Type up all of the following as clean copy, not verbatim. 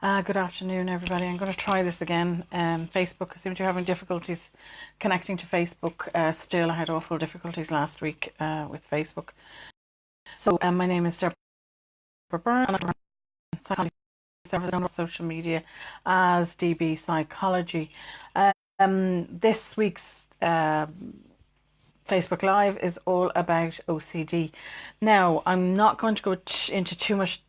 Good afternoon, everybody. I'm going to try this again. Facebook, I seem to be having difficulties connecting to Facebook. Still, I had awful difficulties last week with Facebook. So, my name is Deborah Byrne, and I'm a psychology service on social media as DBpsychology. This week's Facebook Live is all about OCD. Now, I'm not going to go into too much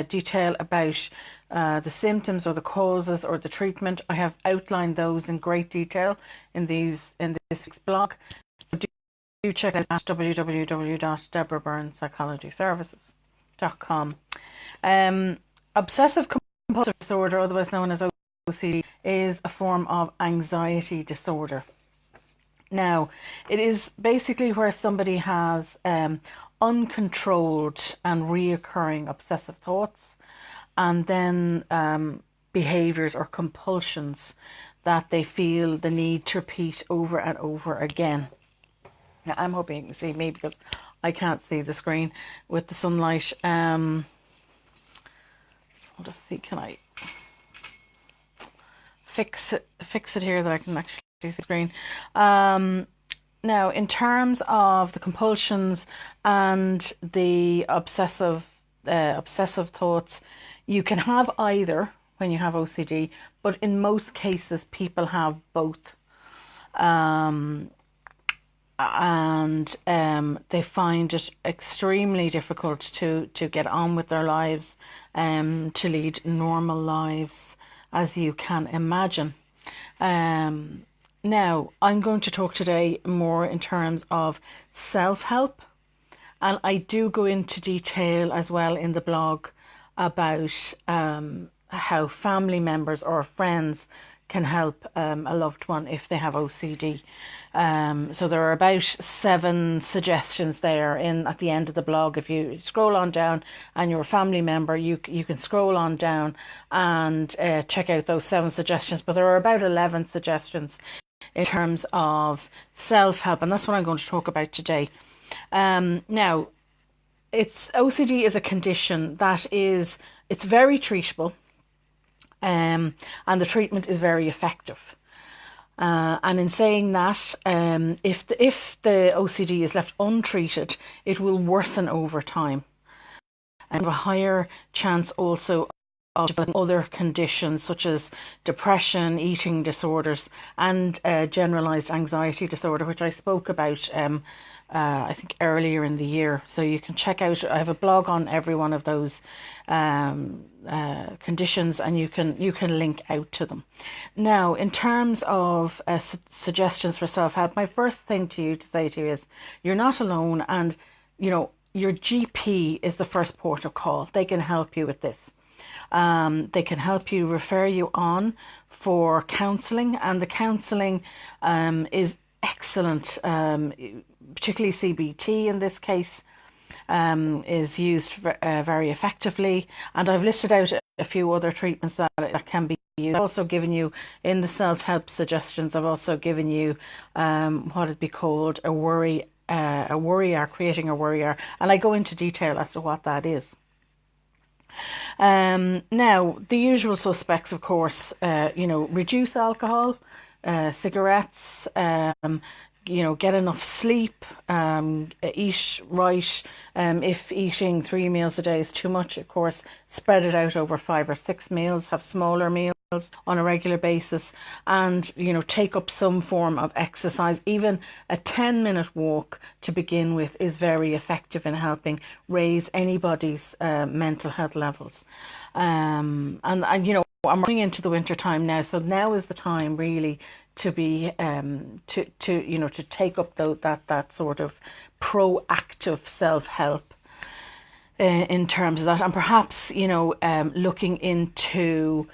detail about the symptoms or the causes or the treatment. I have outlined those in great detail in this week's blog. So do check out at www.deborahbyrnepsychologyservices.com. Obsessive compulsive disorder, otherwise known as OCD, is a form of anxiety disorder. Now, it is basically where somebody has uncontrolled and reoccurring obsessive thoughts, and then behaviors or compulsions that they feel the need to repeat over and over again. Now, I'm hoping you can see me because I can't see the screen with the sunlight. I'll just see, can I fix it here that I can actually see the screen? Now, in terms of the compulsions and the obsessive thoughts, you can have either when you have OCD, but in most cases people have both. And they find it extremely difficult to get on with their lives, to lead normal lives, as you can imagine. Now, I'm going to talk today more in terms of self-help, and I do go into detail as well in the blog about how family members or friends can help a loved one if they have OCD. So there are about 7 suggestions there at the end of the blog. If you scroll on down and you're a family member, you can scroll on down and check out those 7 suggestions. But there are about 11 suggestions in terms of self-help, and that's what I'm going to talk about today. Now, OCD is a condition that it's very treatable, and the treatment is very effective. And in saying that, if the OCD is left untreated, it will worsen over time and have a higher chance also of developing other conditions such as depression, eating disorders, and generalized anxiety disorder, which I spoke about I think earlier in the year. So you can check out, I have a blog on every one of those conditions, and you can link out to them. Now, in terms of suggestions for self-help, my first thing to say to you is you're not alone, and your GP is the first port of call. They can help you with this. They can help you, refer you on for counselling, and the counselling is excellent, particularly CBT in this case, is used very effectively. And I've listed out a few other treatments that can be used. I've also given you, in the self-help suggestions, I've also given you what would be called a worry hour, creating a worry hour, and I go into detail as to what that is. Now, the usual suspects, of course, reduce alcohol, cigarettes, get enough sleep, eat right. If eating 3 meals a day is too much, of course, spread it out over 5 or 6 meals, have smaller meals on a regular basis, and take up some form of exercise. Even a 10-minute walk to begin with is very effective in helping raise anybody's mental health levels. And I'm running into the winter time now, so now is the time really to be to take up that sort of proactive self-help in terms of that, and perhaps looking into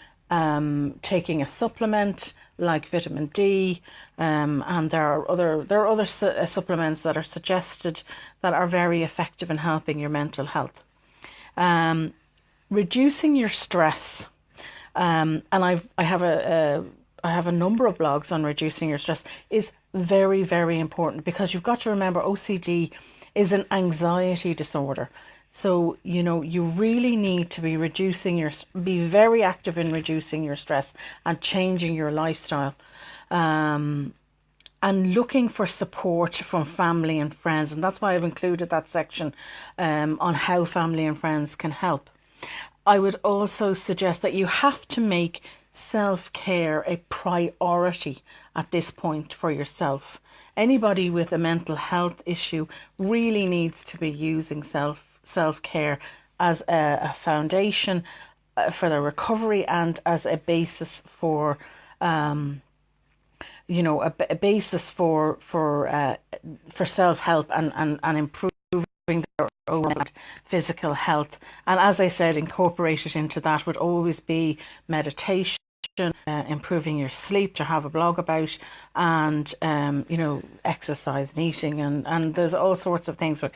taking a supplement like vitamin D, and there are other supplements that are suggested that are very effective in helping your mental health. Reducing your stress, and I have a number of blogs on reducing your stress, is very, very important, because you've got to remember OCD is an anxiety disorder. So, you really need to be very active in reducing your stress and changing your lifestyle. And looking for support from family and friends. And that's why I've included that section on how family and friends can help. I would also suggest that you have to make self-care a priority at this point for yourself. Anybody with a mental health issue really needs to be using self-care as a foundation for their recovery and as a basis for a basis for self-help and improving their overall physical health. And as I said, incorporated into that would always be meditation, improving your sleep, to have a blog about, and exercise and eating, and there's all sorts of things with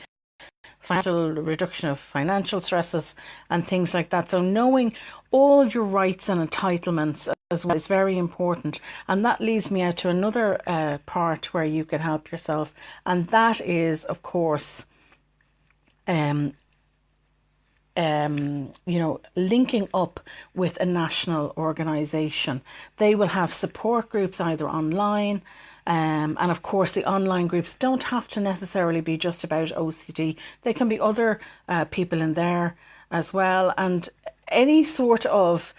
financial reduction of financial stresses and things like that. So knowing all your rights and entitlements as well is very important. And that leads me out to another part where you can help yourself, and that is, of course, linking up with a national organisation. They will have support groups either online, and of course the online groups don't have to necessarily be just about OCD. They can be other people in there as well, and any sort of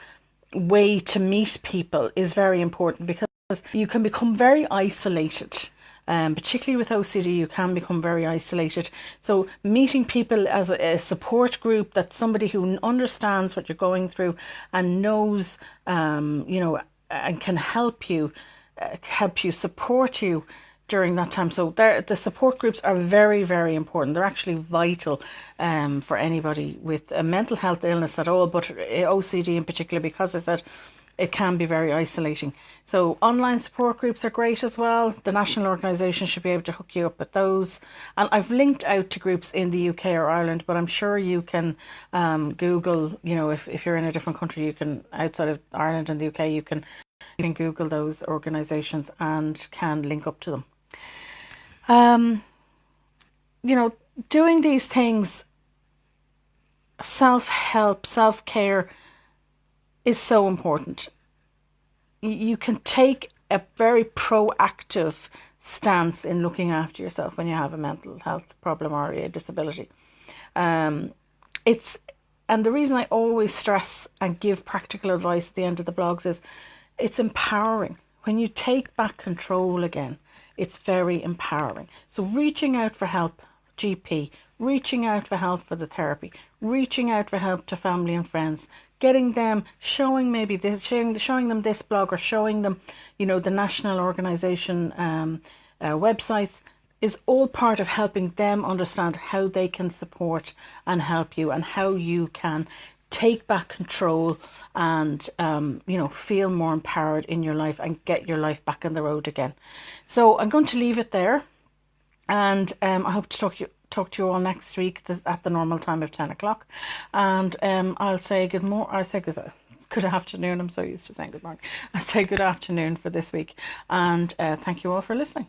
way to meet people is very important, because you can become very isolated. Particularly with OCD, you can become very isolated. So meeting people as a support group, that's somebody who understands what you're going through and knows, and can help you, support you during that time. So the support groups are very, very important. They're actually vital for anybody with a mental health illness at all, but OCD in particular, because I said it can be very isolating. So online support groups are great as well. The national organisation should be able to hook you up with those. And I've linked out to groups in the UK or Ireland, but I'm sure you can Google, if you're in a different country, you can, outside of Ireland and the UK, you can Google those organisations and can link up to them. Doing these things, self-help, self-care, is so important. You can take a very proactive stance in looking after yourself when you have a mental health problem or a disability. And the reason I always stress and give practical advice at the end of the blogs is it's empowering. When you take back control again, it's very empowering. So reaching out for help, GP, reaching out for help for the therapy, reaching out for help to family and friends, getting them, showing them this blog, or showing them, the national organisation websites, is all part of helping them understand how they can support and help you, and how you can take back control and feel more empowered in your life and get your life back on the road again. So I'm going to leave it there, and I hope to talk to you all next week at the normal time of 10 o'clock. And I'll say good afternoon. I'm so used to saying good morning. I'll say good afternoon for this week, and thank you all for listening.